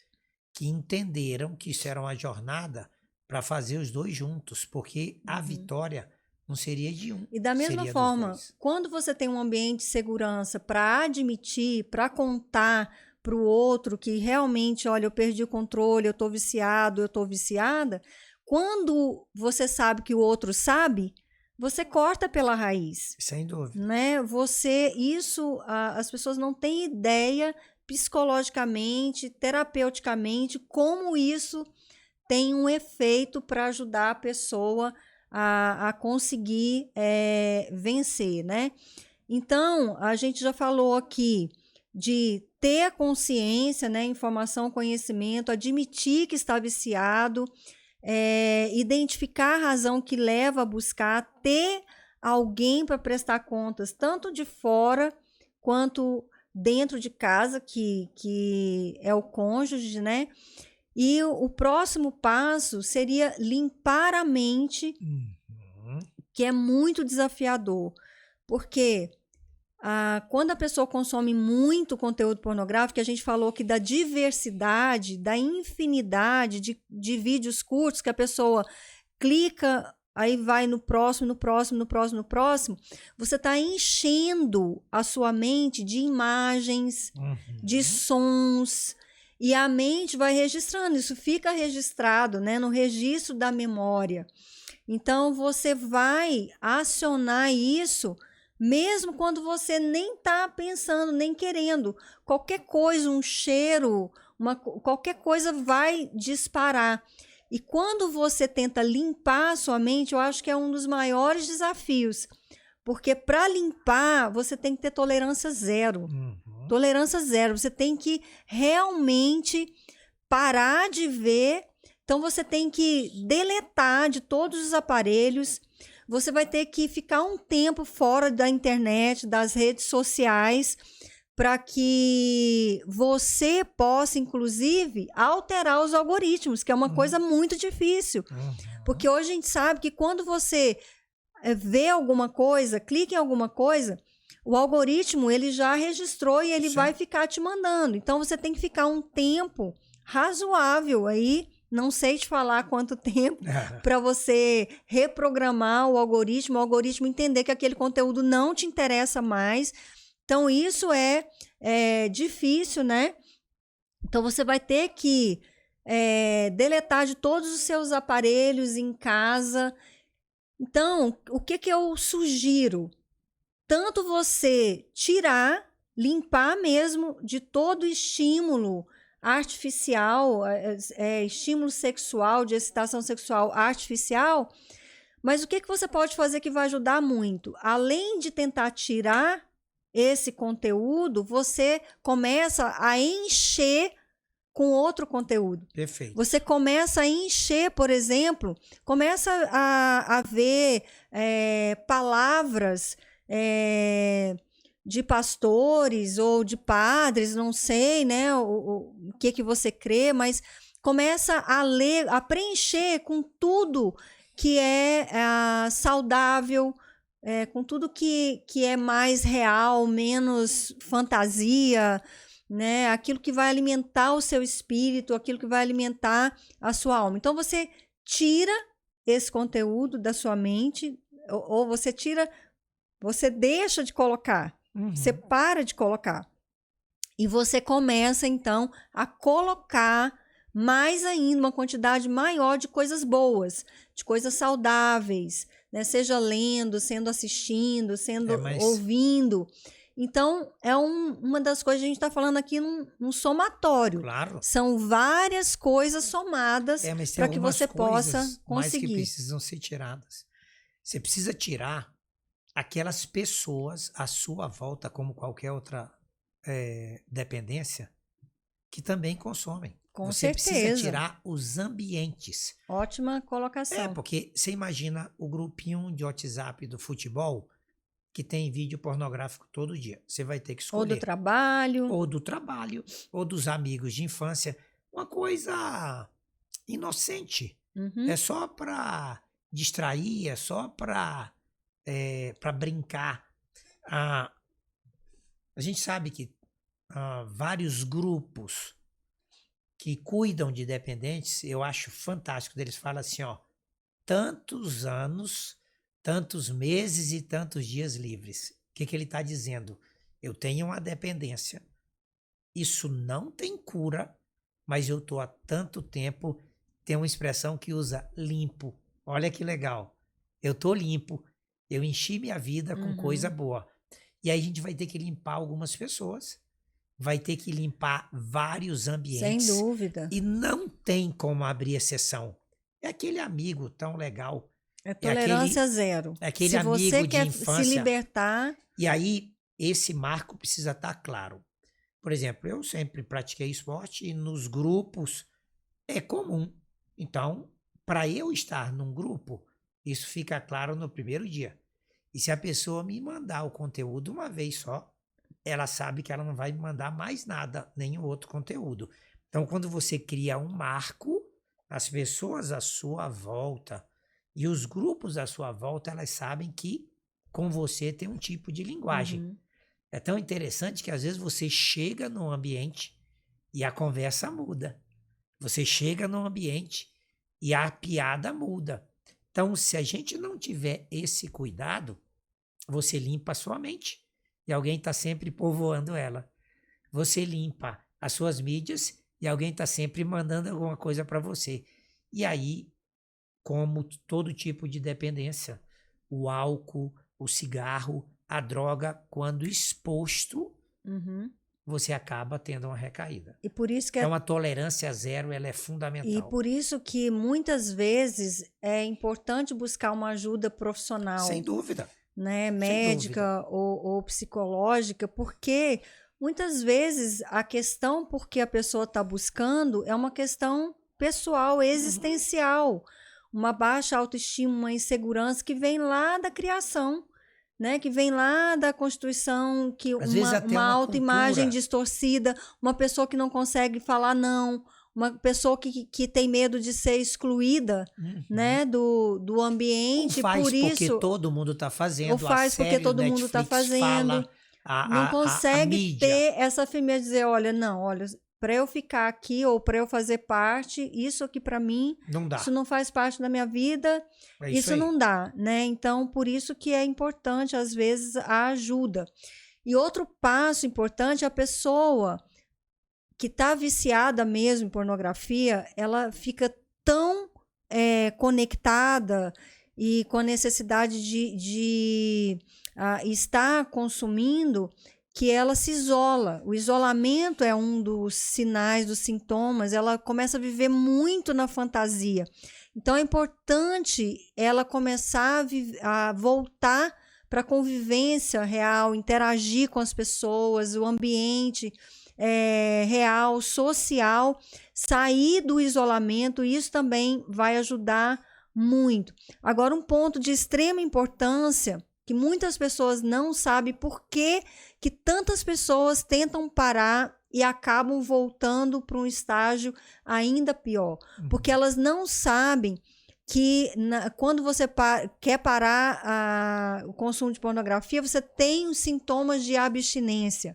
que entenderam que isso era uma jornada para fazer os dois juntos, porque a vitória não seria de um. E da mesma forma, quando você tem um ambiente de segurança para admitir, para contar para o outro que realmente, olha, eu perdi o controle, eu estou viciado, eu estou viciada, quando você sabe que o outro sabe, você corta pela raiz. Sem dúvida. Né? As pessoas não têm ideia psicologicamente, terapeuticamente, como isso tem um efeito para ajudar a pessoa a conseguir vencer, né? Então, a gente já falou aqui de ter a consciência, né, informação, conhecimento, admitir que está viciado, identificar a razão que leva a buscar, ter alguém para prestar contas, tanto de fora quanto dentro de casa, que é o cônjuge, né? E o próximo passo seria limpar a mente, que é muito desafiador, porque quando a pessoa consome muito conteúdo pornográfico, a gente falou que da diversidade, da infinidade de vídeos curtos que a pessoa clica, aí vai no próximo, você está enchendo a sua mente de imagens, de sons, e a mente vai registrando, isso fica registrado, né, no registro da memória. Então, você vai acionar isso mesmo quando você nem está pensando, nem querendo. Qualquer coisa, um cheiro, qualquer coisa vai disparar. E quando você tenta limpar a sua mente, eu acho que é um dos maiores desafios. Porque para limpar, você tem que ter tolerância zero. Tolerância zero. Você tem que realmente parar de ver. Então, você tem que deletar de todos os aparelhos. você vai ter que ficar um tempo fora da internet, das redes sociais, para que você possa, inclusive, alterar os algoritmos, que é uma coisa muito difícil. Porque hoje a gente sabe que quando você vê alguma coisa, clica em alguma coisa, o algoritmo ele já registrou e ele vai ficar te mandando. Então, você tem que ficar um tempo razoável aí, não sei te falar quanto tempo, para você reprogramar o algoritmo entender que aquele conteúdo não te interessa mais. Então, isso é difícil, né? Então, você vai ter que deletar de todos os seus aparelhos em casa. Então, o que eu sugiro? Tanto você tirar, limpar mesmo de todo estímulo artificial, estímulo sexual, de excitação sexual artificial, mas o que você pode fazer que vai ajudar muito? Além de tentar tirar esse conteúdo, você começa a encher com outro conteúdo. Perfeito. Você começa a encher, por exemplo, começa a ver palavras de pastores ou de padres, não sei, né, o que você crê, mas começa a ler, a preencher com tudo que é saudável, com tudo que é mais real, menos fantasia, né? Aquilo que vai alimentar o seu espírito, aquilo que vai alimentar a sua alma. Então, você tira esse conteúdo da sua mente, ou você tira, você deixa de colocar, você para de colocar. E você começa, então, a colocar mais ainda, uma quantidade maior de coisas boas, de coisas saudáveis, né? Seja lendo, sendo assistindo, sendo ouvindo. Então, é uma das coisas que a gente está falando aqui num somatório. Claro. São várias coisas somadas para que você possa conseguir. Mais que precisam ser tiradas. Você precisa tirar aquelas pessoas à sua volta, como qualquer outra dependência, que também consomem. Com você certeza. Precisa tirar os ambientes. Ótima colocação. Porque você imagina o grupinho de WhatsApp do futebol que tem vídeo pornográfico todo dia. Você vai ter que escolher. Ou do trabalho. Ou do trabalho, ou dos amigos de infância. Uma coisa inocente. É só para distrair, é só para brincar. A gente sabe que vários grupos que cuidam de dependentes, eu acho fantástico. Eles falam assim, tantos anos, tantos meses e tantos dias livres. O que ele está dizendo? Eu tenho uma dependência. Isso não tem cura, mas eu estou há tanto tempo. Tem uma expressão que usa limpo. Olha que legal. Eu estou limpo. Eu enchi minha vida com coisa boa. E aí a gente vai ter que limpar algumas pessoas. Vai ter que limpar vários ambientes. Sem dúvida. E não tem como abrir exceção. É aquele amigo tão legal. É tolerância zero. É aquele se amigo você de quer infância. se libertar... E aí, esse marco precisa estar claro. Por exemplo, eu sempre pratiquei esporte e nos grupos é comum. Então, para eu estar num grupo, isso fica claro no primeiro dia. E se a pessoa me mandar o conteúdo uma vez só, ela sabe que ela não vai me mandar mais nada, nenhum outro conteúdo. Então, quando você cria um marco, as pessoas à sua volta e os grupos à sua volta, elas sabem que com você tem um tipo de linguagem. É tão interessante que às vezes você chega num ambiente e a conversa muda. Você chega num ambiente e a piada muda. Então, se a gente não tiver esse cuidado, você limpa a sua mente e alguém está sempre povoando ela. Você limpa as suas mídias e alguém está sempre mandando alguma coisa para você. E aí, como todo tipo de dependência, o álcool, o cigarro, a droga, quando exposto, você acaba tendo uma recaída. E por isso que então, a tolerância zero ela é fundamental. E por isso que muitas vezes é importante buscar uma ajuda profissional. Sem dúvida. Né, médica ou psicológica, porque muitas vezes a questão por que a pessoa está buscando é uma questão pessoal, existencial. uma baixa autoestima, uma insegurança que vem lá da criação, né? Que vem lá da constituição, que Às vezes até uma uma autoimagem cultura. distorcida, uma pessoa que não consegue falar não, uma pessoa que tem medo de ser excluída, né, do Ou ambiente, faz por porque isso, todo mundo está fazendo, ou faz a porque série do todo mundo está Netflix fazendo, fala, não a consegue mídia. ter essa firmeza de dizer, olha, não, olha, para eu ficar aqui ou para eu fazer parte, isso aqui para mim, Não dá. isso não faz parte da minha vida, É isso aí. não dá, né? Então, por isso que é importante, às vezes, a ajuda. E outro passo importante, a pessoa que está viciada mesmo em pornografia, ela fica tão conectada e com a necessidade de estar consumindo, que ela se isola. O isolamento é um dos sinais, dos sintomas. Ela começa a viver muito na fantasia. Então, é importante ela começar a voltar para a convivência real, interagir com as pessoas, o ambiente real, social, sair do isolamento. Isso também vai ajudar muito. Agora, um ponto de extrema importância, que muitas pessoas não sabem por que tantas pessoas tentam parar e acabam voltando para um estágio ainda pior. Porque elas não sabem que quando você quer parar o consumo de pornografia, você tem os sintomas de abstinência.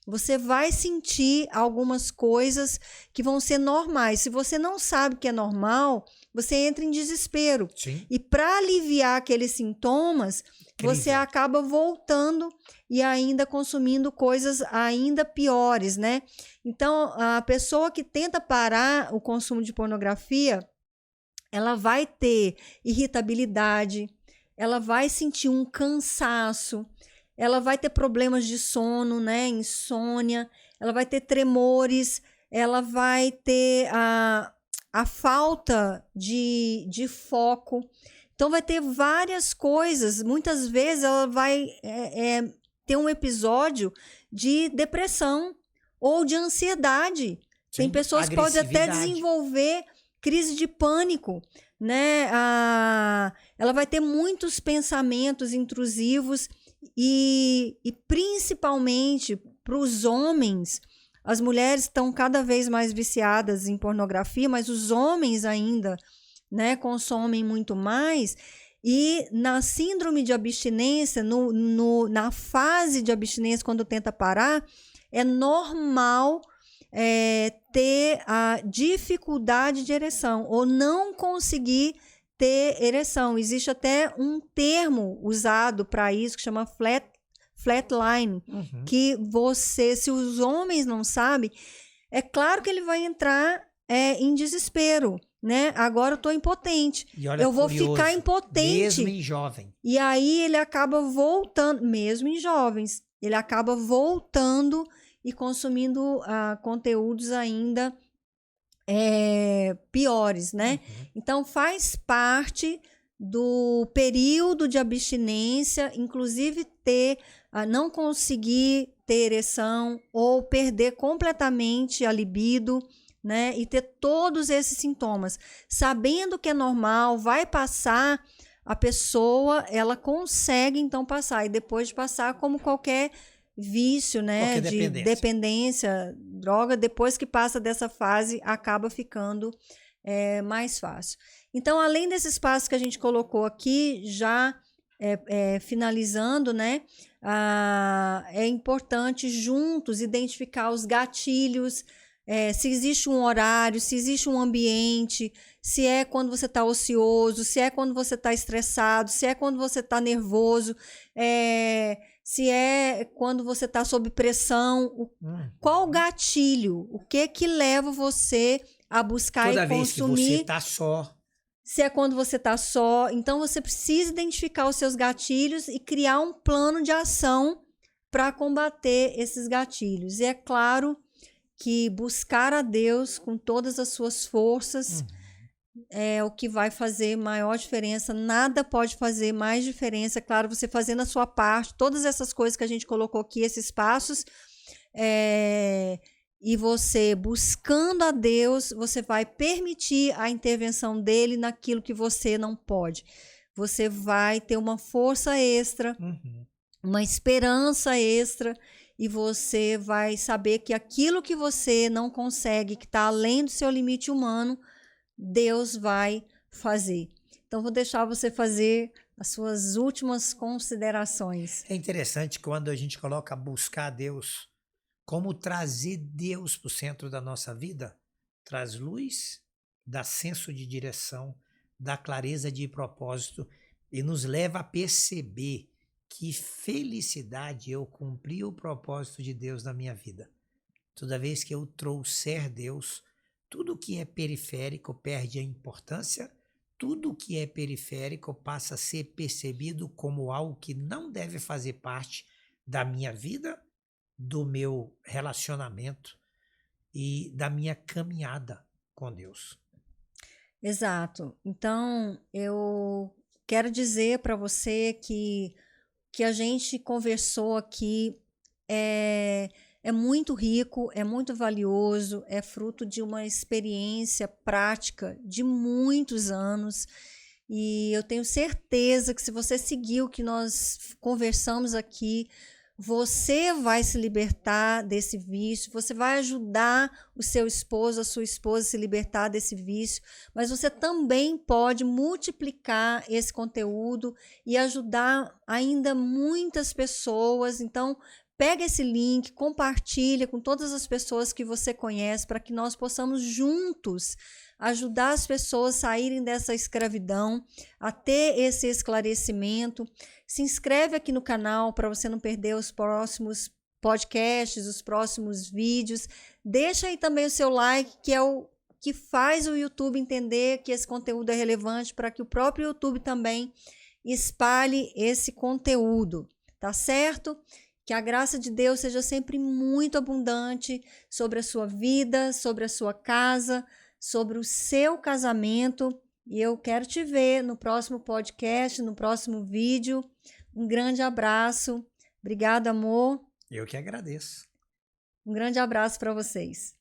Você vai sentir algumas coisas que vão ser normais. Se você não sabe que é normal, você entra em desespero. Sim. E para aliviar aqueles sintomas, você acaba voltando e ainda consumindo coisas ainda piores, né? Então, a pessoa que tenta parar o consumo de pornografia, ela vai ter irritabilidade, ela vai sentir um cansaço, ela vai ter problemas de sono, né? Insônia, ela vai ter tremores, ela vai ter a falta de foco. Então, vai ter várias coisas. Muitas vezes ela vai ter um episódio de depressão ou de ansiedade. Sim, tem pessoas que podem até desenvolver crise de pânico, né? Ela vai ter muitos pensamentos intrusivos e principalmente para os homens. As mulheres estão cada vez mais viciadas em pornografia, mas os homens ainda, né, consomem muito mais. E na síndrome de abstinência, na fase de abstinência, quando tenta parar, é normal ter a dificuldade de ereção ou não conseguir ter ereção. Existe até um termo usado para isso que chama flatline, que se os homens não sabem, é claro que ele vai entrar em desespero, né? Agora eu tô impotente, eu vou ficar impotente. Mesmo em jovem. E aí ele acaba voltando, mesmo em jovens, ele acaba voltando e consumindo conteúdos ainda piores, né? Então faz parte do período de abstinência, inclusive não conseguir ter ereção ou perder completamente a libido, né? E ter todos esses sintomas. Sabendo que é normal, vai passar, a pessoa, ela consegue então passar. E depois de passar, como qualquer vício, né? De dependência, droga, depois que passa dessa fase, acaba ficando mais fácil. Então, além desses passos que a gente colocou aqui, já finalizando, né? É importante juntos identificar os gatilhos, se existe um horário, se existe um ambiente, se é quando você está ocioso, se é quando você está estressado, se é quando você está nervoso, se é quando você está sob pressão. Qual o gatilho? O que leva você a buscar toda e consumir? Toda vez que você está só. Se é quando você está só. Então, você precisa identificar os seus gatilhos e criar um plano de ação para combater esses gatilhos. E é claro que buscar a Deus com todas as suas forças é o que vai fazer maior diferença. Nada pode fazer mais diferença. Claro, você fazendo a sua parte, todas essas coisas que a gente colocou aqui, esses passos, e você buscando a Deus, você vai permitir a intervenção dele naquilo que você não pode. Você vai ter uma força extra, uma esperança extra, e você vai saber que aquilo que você não consegue, que está além do seu limite humano, Deus vai fazer. Então, vou deixar você fazer as suas últimas considerações. É interessante quando a gente coloca buscar a Deus, como trazer Deus para o centro da nossa vida, traz luz, dá senso de direção, dá clareza de propósito e nos leva a perceber que felicidade eu cumprir o propósito de Deus na minha vida. Toda vez que eu trouxer Deus, tudo que é periférico perde a importância, tudo que é periférico passa a ser percebido como algo que não deve fazer parte da minha vida, do meu relacionamento e da minha caminhada com Deus. Exato. Então, eu quero dizer para você que a gente conversou aqui é muito rico, é muito valioso, é fruto de uma experiência prática de muitos anos. E eu tenho certeza que se você seguir o que nós conversamos aqui, você vai se libertar desse vício, você vai ajudar o seu esposo, a sua esposa a se libertar desse vício, mas você também pode multiplicar esse conteúdo e ajudar ainda muitas pessoas. Então, pega esse link, compartilha com todas as pessoas que você conhece para que nós possamos juntos ajudar as pessoas a saírem dessa escravidão, a ter esse esclarecimento. Se inscreve aqui no canal para você não perder os próximos podcasts, os próximos vídeos. Deixa aí também o seu like, que é o que faz o YouTube entender que esse conteúdo é relevante, para que o próprio YouTube também espalhe esse conteúdo, tá certo? Que a graça de Deus seja sempre muito abundante sobre a sua vida, sobre a sua casa, sobre o seu casamento. E eu quero te ver no próximo podcast, no próximo vídeo. Um grande abraço. Obrigada, amor. Eu que agradeço. Um grande abraço para vocês.